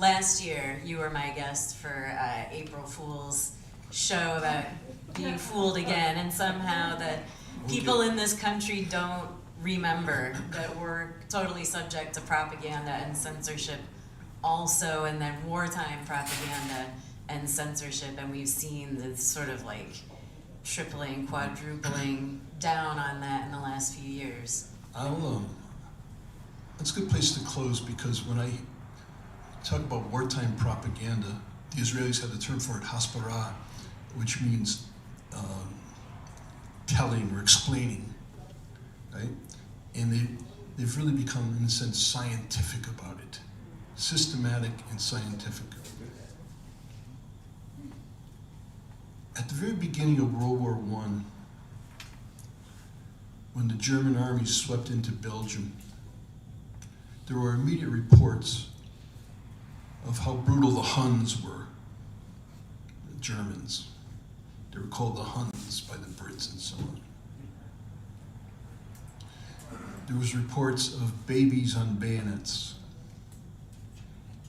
last year you were my guest for April Fool's show about being fooled again, and somehow that people in this country don't remember that we're totally subject to propaganda and censorship also, and then wartime propaganda and censorship, and we've seen this sort of like tripling, quadrupling down on that in the last few years. That's a good place to close, because when I talk about wartime propaganda, the Israelis had a term for it, hasbara, which means telling or explaining, right? And they've really become, in a sense, scientific about it, systematic and scientific. At the very beginning of World War I, when the German army swept into Belgium, there were immediate reports of how brutal the Huns were, the Germans. They were called the Huns by the Brits and so on. There was reports of babies on bayonets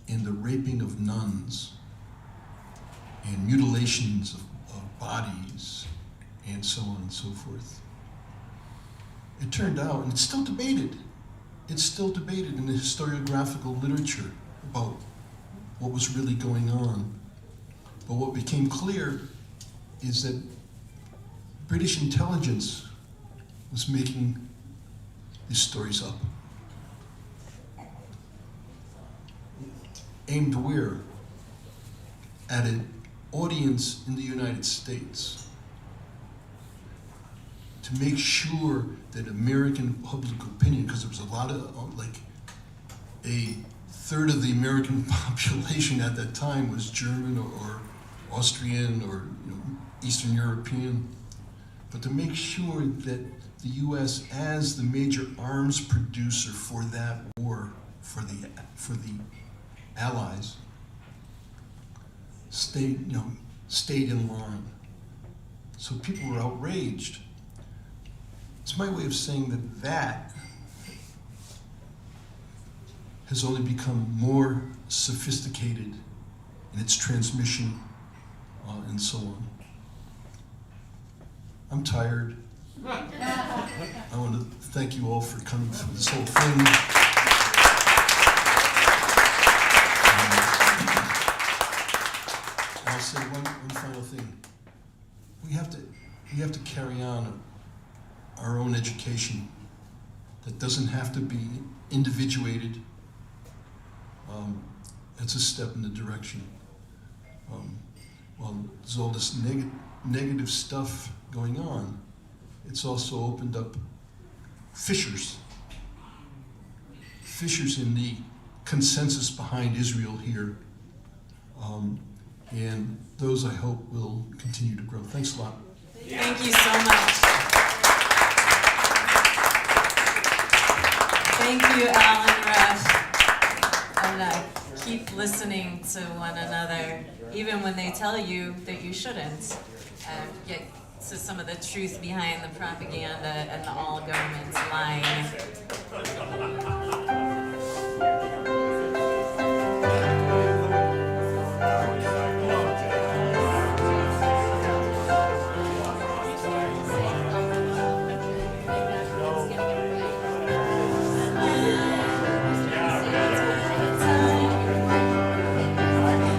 and the raping of nuns and mutilations of bodies and so on and so forth. It turned out, and it's still debated in the historiographical literature about what was really going on. But what became clear is that British intelligence was making these stories up. Aimed where? At an audience in the United States, to make sure that American public opinion, because there was a lot of, like, a third of the American population at that time was German or Austrian or Eastern European, but to make sure that the U.S. as the major arms producer for that war, for the Allies, stayed in line. So people were outraged. It's my way of saying that has only become more sophisticated in its transmission and so on. I'm tired. I want to thank you all for coming through this whole thing. I'll say one final thing. We have to carry on our own education that doesn't have to be individuated. That's a step in the direction. While there's all this negative stuff going on, it's also opened up fissures in the consensus behind Israel here. And those, I hope, will continue to grow. Thanks a lot. Thank you so much. Thank you, Alan Rush. And keep listening to one another, even when they tell you that you shouldn't. Get to some of the truth behind the propaganda and the all governments lying.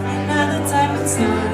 Another time it's not